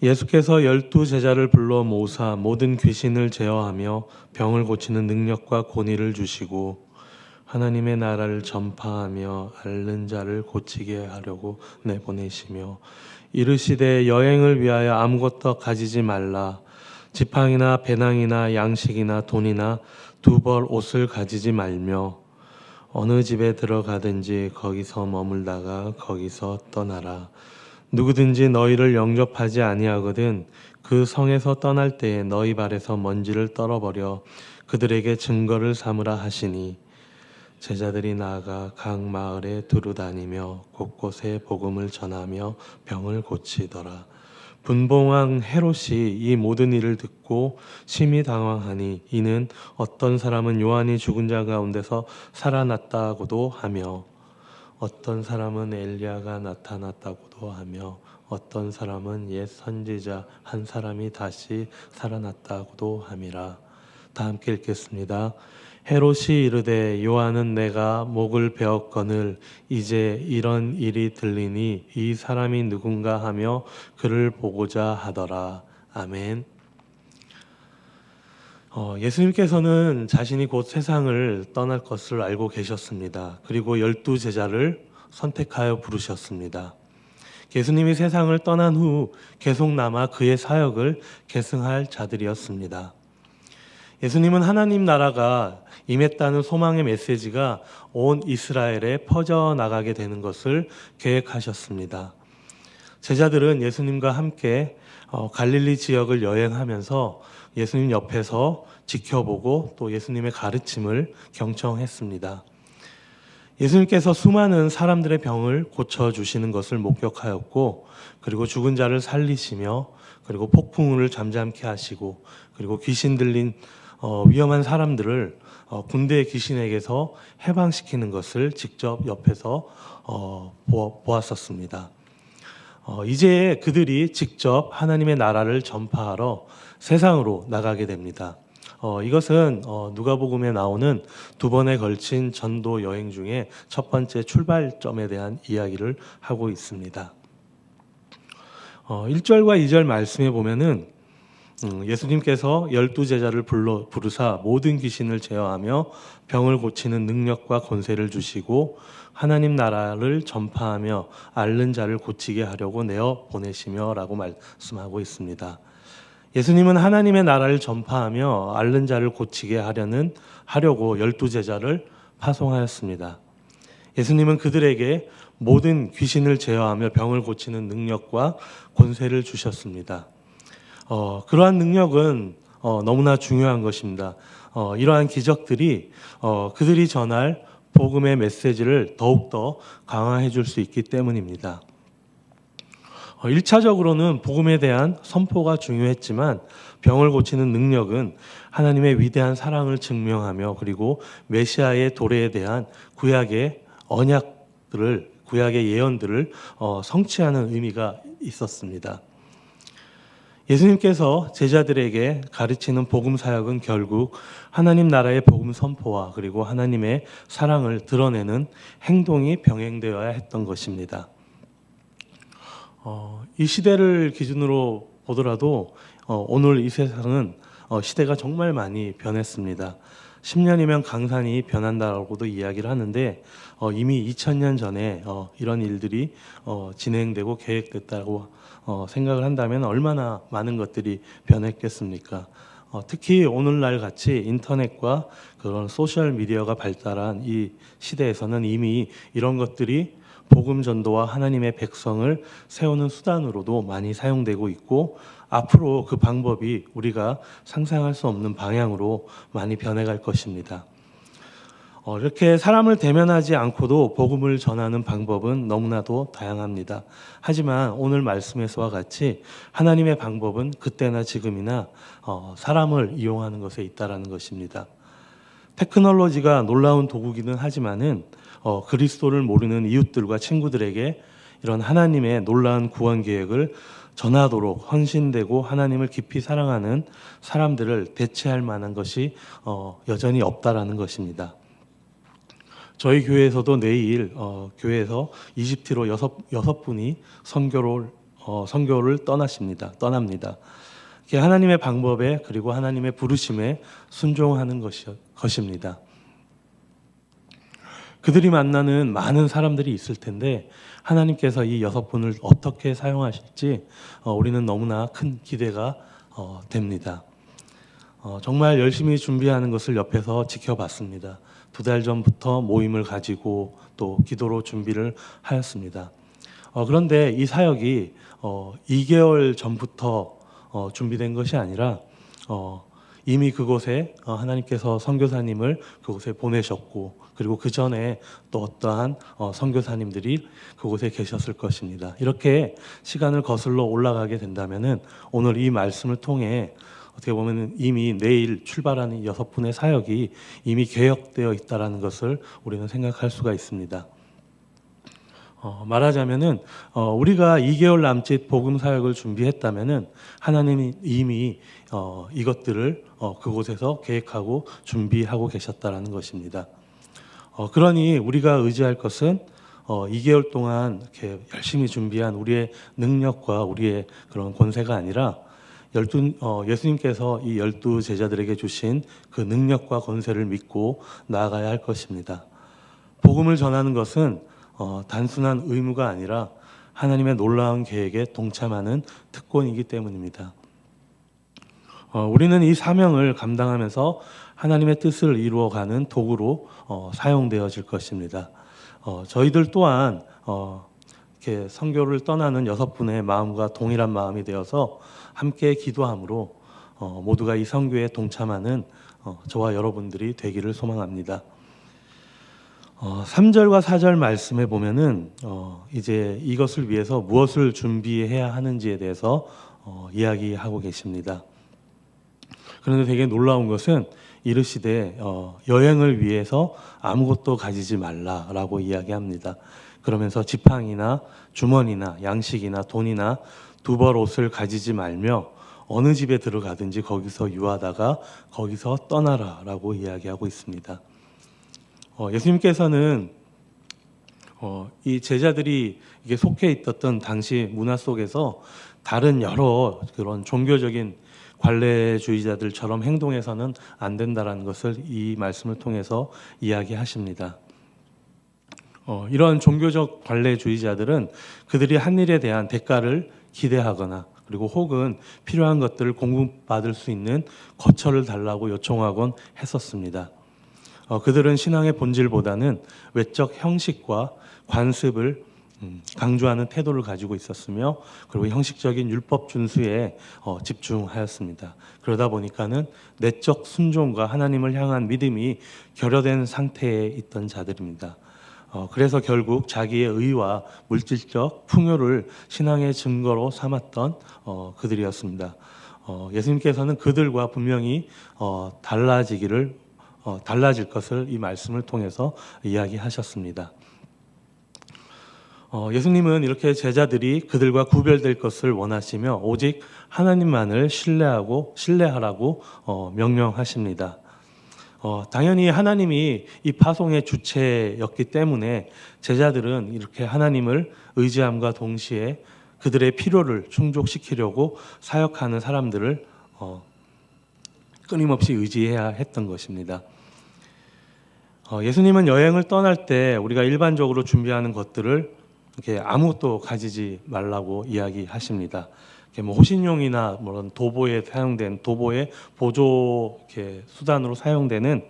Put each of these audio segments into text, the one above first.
예수께서 12제자를 불러 모사 모든 귀신을 제어하며 병을 고치는 능력과 권위를 주시고 하나님의 나라를 전파하며 앓는 자를 고치게 하려고 내보내시며 이르시되 여행을 위하여 아무것도 가지지 말라. 지팡이나 배낭이나 양식이나 돈이나 두 벌 옷을 가지지 말며 어느 집에 들어가든지 거기서 머물다가 거기서 떠나라. 누구든지 너희를 영접하지 아니하거든 그 성에서 떠날 때에 너희 발에서 먼지를 떨어버려 그들에게 증거를 삼으라 하시니 제자들이 나아가 각 마을에 두루 다니며 곳곳에 복음을 전하며 병을 고치더라. 분봉왕 헤롯이 이 모든 일을 듣고 심히 당황하니 이는 어떤 사람은 요한이 죽은 자 가운데서 살아났다고도 하며 어떤 사람은 엘리야가 나타났다고도 하며 어떤 사람은 옛 선지자 한 사람이 다시 살아났다고도 함이라. 다 함께 읽겠습니다. 헤롯이 이르되 요한은 내가 목을 베었거늘 이제 이런 일이 들리니 이 사람이 누군가 하며 그를 보고자 하더라. 아멘. 예수님께서는 자신이 곧 세상을 떠날 것을 알고 계셨습니다. 그리고 12제자를 선택하여 부르셨습니다. 예수님이 세상을 떠난 후 계속 남아 그의 사역을 계승할 자들이었습니다. 예수님은 하나님 나라가 임했다는 소망의 메시지가 온 이스라엘에 퍼져나가게 되는 것을 계획하셨습니다. 제자들은 예수님과 함께 갈릴리 지역을 여행하면서 예수님 옆에서 지켜보고 또 예수님의 가르침을 경청했습니다. 예수님께서 수많은 사람들의 병을 고쳐주시는 것을 목격하였고 그리고 죽은 자를 살리시며 그리고 폭풍우를 잠잠케 하시고 그리고 귀신 들린 위험한 사람들을 군대의 귀신에게서 해방시키는 것을 직접 옆에서 보았었습니다. 이제 그들이 직접 하나님의 나라를 전파하러 세상으로 나가게 됩니다. 이것은 누가복음에 나오는 두 번에 걸친 전도 여행 중에 첫 번째 출발점에 대한 이야기를 하고 있습니다. 1절과 2절 말씀에 보면은 예수님께서 12제자를 부르사 모든 귀신을 제어하며 병을 고치는 능력과 권세를 주시고 하나님 나라를 전파하며 앓는 자를 고치게 하려고 내어 보내시며 라고 말씀하고 있습니다. 예수님은 하나님의 나라를 전파하며 앓는 자를 고치게 하려고 12제자를 파송하였습니다. 예수님은 그들에게 모든 귀신을 제어하며 병을 고치는 능력과 권세를 주셨습니다. 그러한 능력은 너무나 중요한 것입니다. 이러한 기적들이 그들이 전할 복음의 메시지를 더욱더 강화해 줄 수 있기 때문입니다. 1차적으로는 복음에 대한 선포가 중요했지만 병을 고치는 능력은 하나님의 위대한 사랑을 증명하며 그리고 메시아의 도래에 대한 구약의 언약들을 구약의 예언들을 성취하는 의미가 있었습니다. 예수님께서 제자들에게 가르치는 복음 사역은 결국 하나님 나라의 복음 선포와 그리고 하나님의 사랑을 드러내는 행동이 병행되어야 했던 것입니다. 이 시대를 기준으로 보더라도 오늘 이 세상은 시대가 정말 많이 변했습니다. 10년이면 강산이 변한다고도 이야기를 하는데 이미 2000년 전에 이런 일들이 진행되고 계획됐다고 생각을 한다면 얼마나 많은 것들이 변했겠습니까? 특히 오늘날 같이 인터넷과 그런 소셜 미디어가 발달한 이 시대에서는 이미 이런 것들이 복음 전도와 하나님의 백성을 세우는 수단으로도 많이 사용되고 있고 앞으로 그 방법이 우리가 상상할 수 없는 방향으로 많이 변해갈 것입니다. 이렇게 사람을 대면하지 않고도 복음을 전하는 방법은 너무나도 다양합니다. 하지만 오늘 말씀에서와 같이 하나님의 방법은 그때나 지금이나 사람을 이용하는 것에 있다라는 것입니다. 테크놀로지가 놀라운 도구기는 하지만은 그리스도를 모르는 이웃들과 친구들에게 이런 하나님의 놀라운 구원 계획을 전하도록 헌신되고 하나님을 깊이 사랑하는 사람들을 대체할 만한 것이 여전히 없다라는 것입니다. 저희 교회에서도 내일 교회에서 이집트로 여섯 분이 선교를 선교를 떠납니다. 하나님의 방법에 그리고 하나님의 부르심에 순종하는 것입니다. 그들이 만나는 많은 사람들이 있을 텐데 하나님께서 이 6분을 어떻게 사용하실지 우리는 너무나 큰 기대가 됩니다. 정말 열심히 준비하는 것을 옆에서 지켜봤습니다. 2달 전부터 모임을 가지고 또 기도로 준비를 하였습니다. 그런데 이 사역이 2개월 전부터 준비된 것이 아니라 이미 그곳에 하나님께서 선교사님을 그곳에 보내셨고 그리고 그 전에 또 어떠한 선교사님들이 그곳에 계셨을 것입니다. 이렇게 시간을 거슬러 올라가게 된다면은 오늘 이 말씀을 통해 어떻게 보면 이미 내일 출발하는 6분의 사역이 이미 계획되어 있다는 것을 우리는 생각할 수가 있습니다. 말하자면은 우리가 2개월 남짓 복음 사역을 준비했다면은 하나님이 이미 이것들을 그곳에서 계획하고 준비하고 계셨다라는 것입니다. 그러니 우리가 의지할 것은 2개월 동안 이렇게 열심히 준비한 우리의 능력과 우리의 그런 권세가 아니라 예수님께서 이 12 제자들에게 주신 그 능력과 권세를 믿고 나아가야 할 것입니다. 복음을 전하는 것은 단순한 의무가 아니라 하나님의 놀라운 계획에 동참하는 특권이기 때문입니다. 우리는 이 사명을 감당하면서 하나님의 뜻을 이루어가는 도구로 사용되어질 것입니다. 저희들 또한 이렇게 선교를 떠나는 6분의 마음과 동일한 마음이 되어서 함께 기도함으로 모두가 이 선교에 동참하는 저와 여러분들이 되기를 소망합니다. 3절과 4절 말씀에 보면은 이제 이것을 위해서 무엇을 준비해야 하는지에 대해서 이야기하고 계십니다. 그런데 되게 놀라운 것은 이르시되 여행을 위해서 아무것도 가지지 말라라고 이야기합니다. 그러면서 지팡이나 주머니나 양식이나 돈이나 두벌 옷을 가지지 말며 어느 집에 들어가든지 거기서 유하다가 거기서 떠나라라고 이야기하고 있습니다. 예수님께서는 이 제자들이 이게 속해 있었던 당시 문화 속에서 다른 여러 그런 종교적인 관례주의자들처럼 행동해서는 안 된다라는 것을 이 말씀을 통해서 이야기하십니다. 이런 종교적 관례주의자들은 그들이 한 일에 대한 대가를 기대하거나 그리고 혹은 필요한 것들을 공급받을 수 있는 거처를 달라고 요청하곤 했었습니다. 그들은 신앙의 본질보다는 외적 형식과 관습을 강조하는 태도를 가지고 있었으며 그리고 형식적인 율법 준수에 집중하였습니다. 그러다 보니까는 내적 순종과 하나님을 향한 믿음이 결여된 상태에 있던 자들입니다. 그래서 결국 자기의 의와 물질적 풍요를 신앙의 증거로 삼았던 그들이었습니다. 예수님께서는 그들과 분명히 달라질 것을 이 말씀을 통해서 이야기하셨습니다. 예수님은 이렇게 제자들이 그들과 구별될 것을 원하시며 오직 하나님만을 신뢰하라고 명령하십니다. 당연히 하나님이 이 파송의 주체였기 때문에 제자들은 이렇게 하나님을 의지함과 동시에 그들의 필요를 충족시키려고 사역하는 사람들을 끊임없이 의지해야 했던 것입니다. 예수님은 여행을 떠날 때 우리가 일반적으로 준비하는 것들을 이렇게 아무것도 가지지 말라고 이야기하십니다. 호신용이나 도보에 사용된 도보의 보조 수단으로 사용되는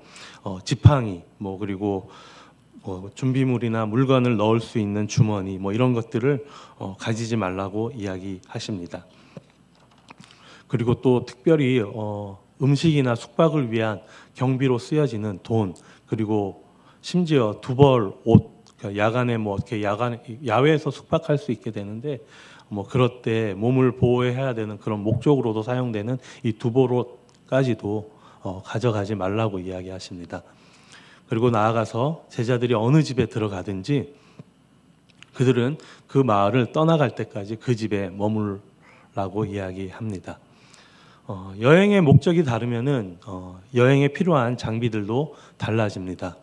지팡이, 그리고 준비물이나 물건을 넣을 수 있는 주머니, 이런 것들을 가지지 말라고 이야기하십니다. 그리고 또 특별히 음식이나 숙박을 위한 경비로 쓰여지는 돈, 그리고 심지어 두벌 옷, 야간에 이렇게 야외에서 숙박할 수 있게 되는데 그럴 때 몸을 보호해야 되는 그런 목적으로도 사용되는 이 두보로까지도 가져가지 말라고 이야기하십니다. 그리고 나아가서 제자들이 어느 집에 들어가든지 그들은 그 마을을 떠나갈 때까지 그 집에 머물라고 이야기합니다. 여행의 목적이 다르면은 여행에 필요한 장비들도 달라집니다.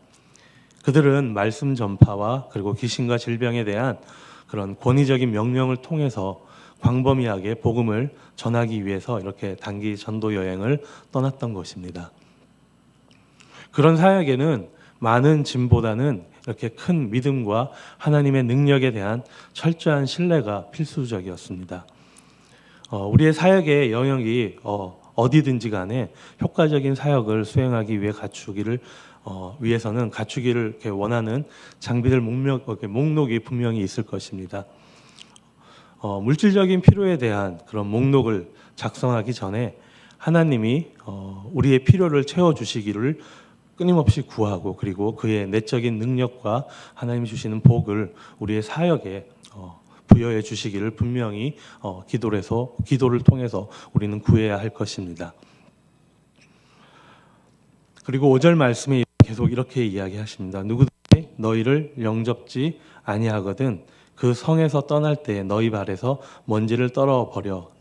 그들은 말씀 전파와 그리고 귀신과 질병에 대한 그런 권위적인 명령을 통해서 광범위하게 복음을 전하기 위해서 이렇게 단기 전도 여행을 떠났던 것입니다. 그런 사역에는 많은 짐보다는 이렇게 큰 믿음과 하나님의 능력에 대한 철저한 신뢰가 필수적이었습니다. 우리의 사역의 영역이 어디든지 간에 효과적인 사역을 수행하기 위해서는 갖추기를 이렇게 원하는 장비들 목록이 분명히 있을 것입니다. 물질적인 필요에 대한 그런 목록을 작성하기 전에 하나님이 우리의 필요를 채워주시기를 끊임없이 구하고, 그리고 그의 내적인 능력과 하나님이 주시는 복을 우리의 사역에 부여해 주시기를 분명히 기도를 통해서 우리는 구해야 할 것입니다. 그리고 5절 말씀에 계속 이렇게 이야기하십니다. 누구든지 너희를 영접지 아니하거든 그 성에서 떠날 때 너희 발에서 먼지를 떨어버려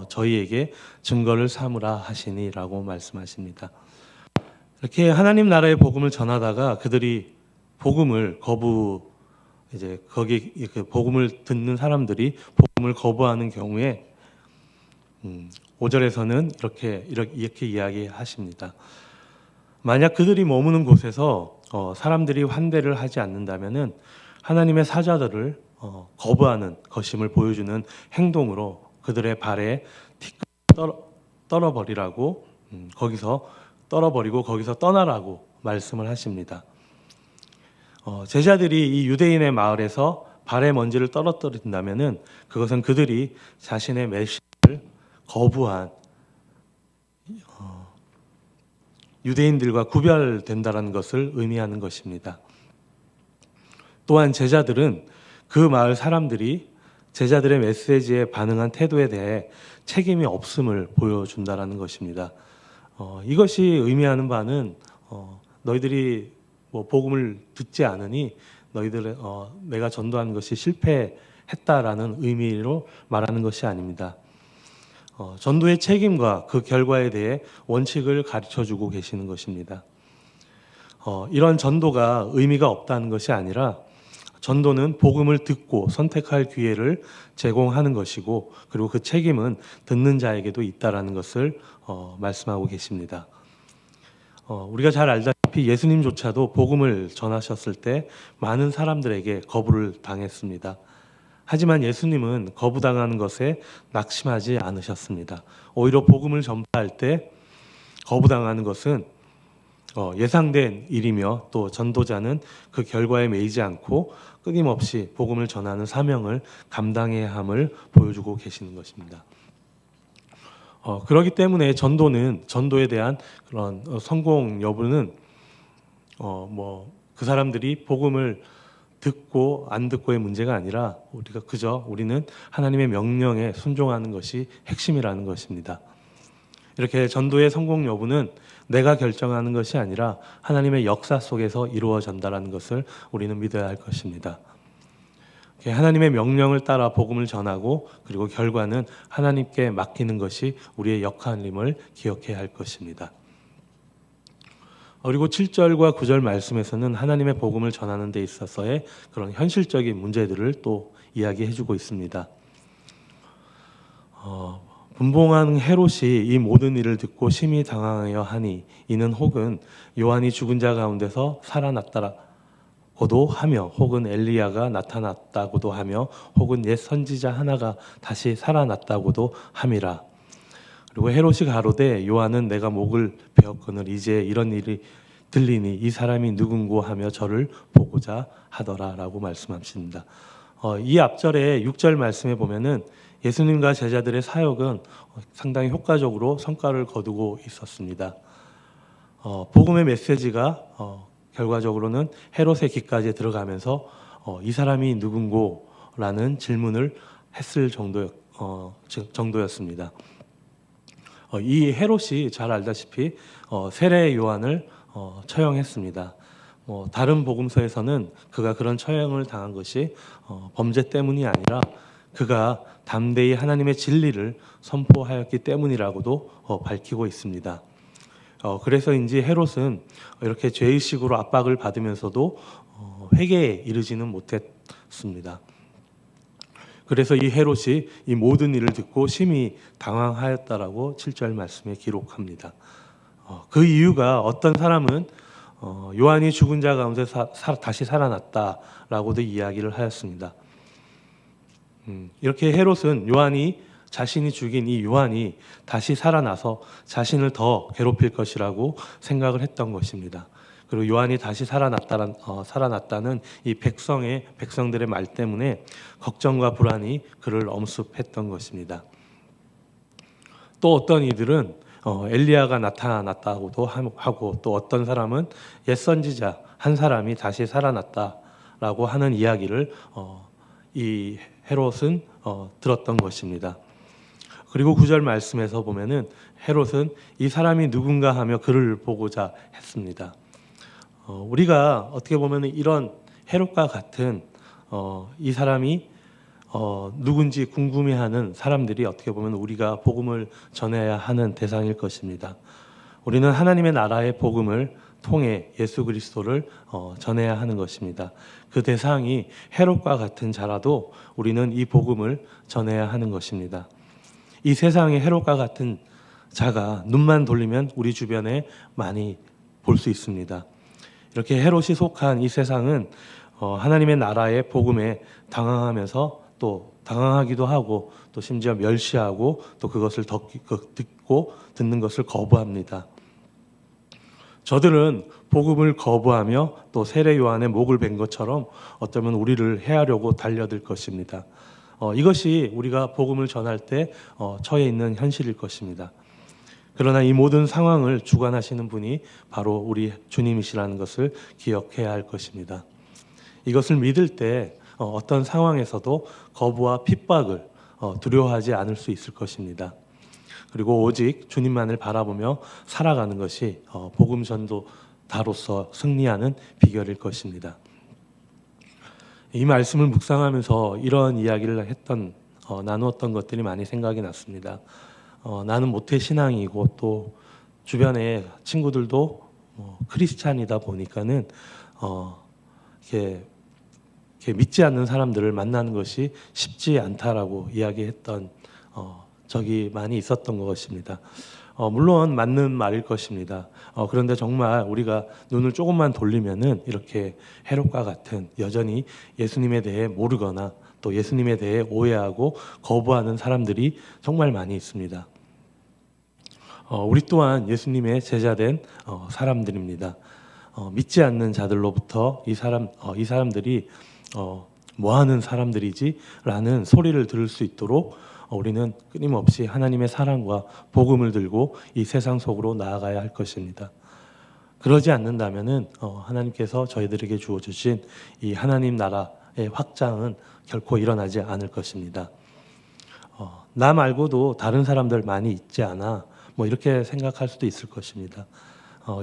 저희에게 증거를 삼으라 하시니라고 말씀하십니다. 이렇게 하나님 나라의 복음을 전하다가 그들이 복음을 복음을 듣는 사람들이 복음을 거부하는 경우에 5절에서는 이렇게 이야기하십니다. 만약 그들이 머무는 곳에서 사람들이 환대를 하지 않는다면은 하나님의 사자들을 거부하는 것임을 보여주는 행동으로 그들의 발에 떨어버리라고 거기서 떨어버리고 거기서 떠나라고 말씀을 하십니다. 제자들이 이 유대인의 마을에서 발에 먼지를 떨어뜨린다면은 그것은 그들이 자신의 메시지를 거부한 유대인들과 구별된다는 것을 의미하는 것입니다. 또한 제자들은 그 마을 사람들이 제자들의 메시지에 반응한 태도에 대해 책임이 없음을 보여준다는 것입니다. 이것이 의미하는 바는 너희들이 복음을 듣지 않으니 내가 전도한 것이 실패했다라는 의미로 말하는 것이 아닙니다. 전도의 책임과 그 결과에 대해 원칙을 가르쳐주고 계시는 것입니다. 이런 전도가 의미가 없다는 것이 아니라 전도는 복음을 듣고 선택할 기회를 제공하는 것이고, 그리고 그 책임은 듣는 자에게도 있다라는 것을 말씀하고 계십니다. 우리가 잘 알다시피 예수님조차도 복음을 전하셨을 때 많은 사람들에게 거부를 당했습니다. 하지만 예수님은 거부당하는 것에 낙심하지 않으셨습니다. 오히려 복음을 전파할 때 거부당하는 것은 예상된 일이며, 또 전도자는 그 결과에 매이지 않고 끊임없이 복음을 전하는 사명을 감당해야 함을 보여주고 계시는 것입니다. 그렇기 때문에 전도에 대한 그런 성공 여부는 그 사람들이 복음을 듣고 안 듣고의 문제가 아니라 우리는 하나님의 명령에 순종하는 것이 핵심이라는 것입니다. 이렇게 전도의 성공 여부는 내가 결정하는 것이 아니라 하나님의 역사 속에서 이루어진다는 것을 우리는 믿어야 할 것입니다. 하나님의 명령을 따라 복음을 전하고, 그리고 결과는 하나님께 맡기는 것이 우리의 역할임을 기억해야 할 것입니다. 그리고 7절과 9절 말씀에서는 하나님의 복음을 전하는 데 있어서의 그런 현실적인 문제들을 또 이야기해 주고 있습니다. 분봉한 헤롯이 이 모든 일을 듣고 심히 당황하여 하니 이는 혹은 요한이 죽은 자 가운데서 살아났다고도 하며, 혹은 엘리야가 나타났다고도 하며, 혹은 옛 선지자 하나가 다시 살아났다고도 함이라. 그리고 헤롯이 가로되 요한은 내가 목을 베었거늘 이제 이런 일이 들리니 이 사람이 누군고 하며 저를 보고자 하더라라고 말씀하십니다. 이 앞절에 6절 말씀에 보면은 예수님과 제자들의 사역은 상당히 효과적으로 성과를 거두고 있었습니다. 복음의 메시지가 결과적으로는 헤롯의 귀까지 들어가면서 이 사람이 누군고라는 질문을 했을 정도였습니다. 이 헤롯이 잘 알다시피 세례 요한을 처형했습니다. 다른 복음서에서는 그가 그런 처형을 당한 것이 범죄 때문이 아니라 그가 담대히 하나님의 진리를 선포하였기 때문이라고도 밝히고 있습니다. 그래서인지 헤롯은 이렇게 죄의식으로 압박을 받으면서도 회개에 이르지는 못했습니다. 그래서 이 헤롯이 이 모든 일을 듣고 심히 당황하였다라고 7절 말씀에 기록합니다. 그 이유가 어떤 사람은 요한이 죽은 자 가운데 다시 살아났다라고도 이야기를 하였습니다. 이렇게 헤롯은 요한이 자신이 죽인 이 요한이 다시 살아나서 자신을 더 괴롭힐 것이라고 생각을 했던 것입니다. 그리고 요한이 다시 살아났다는 이 백성들의 말 때문에 걱정과 불안이 그를 엄습했던 것입니다. 또 어떤 이들은 엘리야가 나타났다고도 하고, 또 어떤 사람은 옛 선지자 한 사람이 다시 살아났다라고 하는 이야기를 이 헤롯은 들었던 것입니다. 그리고 9절 말씀에서 보면은 헤롯은 이 사람이 누군가 하며 그를 보고자 했습니다. 우리가 어떻게 보면 이런 헤롯과 같은 이 사람이 누군지 궁금해하는 사람들이 어떻게 보면 우리가 복음을 전해야 하는 대상일 것입니다. 우리는 하나님의 나라의 복음을 통해 예수 그리스도를 전해야 하는 것입니다. 그 대상이 헤롯과 같은 자라도 우리는 이 복음을 전해야 하는 것입니다. 이 세상에 헤롯과 같은 자가 눈만 돌리면 우리 주변에 많이 볼 수 있습니다. 이렇게 헤롯이 속한 이 세상은 하나님의 나라의 복음에 당황하면서 또 당황하기도 하고 또 심지어 멸시하고 또 그것을 듣고 듣는 것을 거부합니다. 저들은 복음을 거부하며 또 세례 요한의 목을 벤 것처럼 어쩌면 우리를 해하려고 달려들 것입니다. 이것이 우리가 복음을 전할 때 처해 있는 현실일 것입니다. 그러나 이 모든 상황을 주관하시는 분이 바로 우리 주님이시라는 것을 기억해야 할 것입니다. 이것을 믿을 때 어떤 상황에서도 거부와 핍박을 두려워하지 않을 수 있을 것입니다. 그리고 오직 주님만을 바라보며 살아가는 것이 복음 전도자로서 승리하는 비결일 것입니다. 이 말씀을 묵상하면서 이런 이야기를 나누었던 것들이 많이 생각이 났습니다. 나는 모태신앙이고 또 주변에 친구들도 크리스찬이다 보니까는 이렇게 믿지 않는 사람들을 만나는 것이 쉽지 않다라고 이야기했던 적이 많이 있었던 것입니다. 물론 맞는 말일 것입니다. 그런데 정말 우리가 눈을 조금만 돌리면은 이렇게 헤롯과 같은 여전히 예수님에 대해 모르거나 또 예수님에 대해 오해하고 거부하는 사람들이 정말 많이 있습니다. 우리 또한 예수님의 제자된 사람들입니다. 믿지 않는 자들로부터 이 사람들이 뭐 하는 사람들이지라는 소리를 들을 수 있도록 우리는 끊임없이 하나님의 사랑과 복음을 들고 이 세상 속으로 나아가야 할 것입니다. 그러지 않는다면은 하나님께서 저희들에게 주어 주신 이 하나님 나라의 확장은 결코 일어나지 않을 것입니다. 나 말고도 다른 사람들 많이 있지 않아? 뭐 이렇게 생각할 수도 있을 것입니다.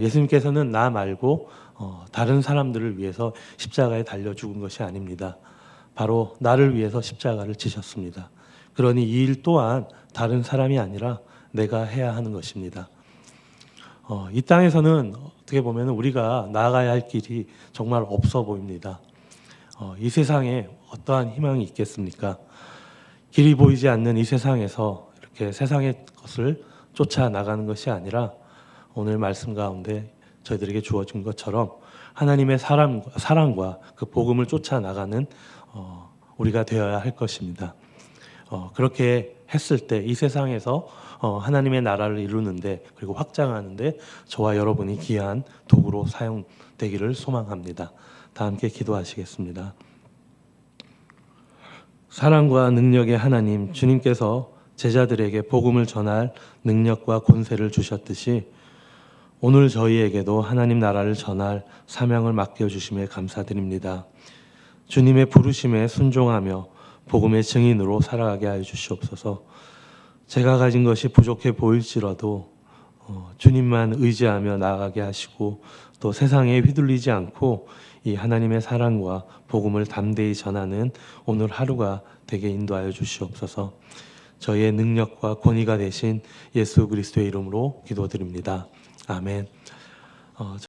예수님께서는 나 말고 다른 사람들을 위해서 십자가에 달려 죽은 것이 아닙니다. 바로 나를 위해서 십자가를 지셨습니다. 그러니 이 일 또한 다른 사람이 아니라 내가 해야 하는 것입니다. 이 땅에서는 어떻게 보면 우리가 나아가야 할 길이 정말 없어 보입니다. 이 세상에 어떠한 희망이 있겠습니까? 길이 보이지 않는 이 세상에서 이렇게 세상의 것을 쫓아 나가는 것이 아니라 오늘 말씀 가운데 저희들에게 주어진 것처럼 하나님의 사랑과 그 복음을 쫓아 나가는 우리가 되어야 할 것입니다. 그렇게 했을 때 이 세상에서 하나님의 나라를 이루는데 그리고 확장하는데 저와 여러분이 귀한 도구로 사용되기를 소망합니다. 다 함께 기도하시겠습니다. 사랑과 능력의 하나님, 주님께서 제자들에게 복음을 전할 능력과 권세를 주셨듯이 오늘 저희에게도 하나님 나라를 전할 사명을 맡겨주심에 감사드립니다. 주님의 부르심에 순종하며 복음의 증인으로 살아가게 하여 주시옵소서. 제가 가진 것이 부족해 보일지라도 주님만 의지하며 나아가게 하시고 또 세상에 휘둘리지 않고 이 하나님의 사랑과 복음을 담대히 전하는 오늘 하루가 되게 인도하여 주시옵소서. 저희의 능력과 권위가 되신 예수 그리스도의 이름으로 기도드립니다. 아멘.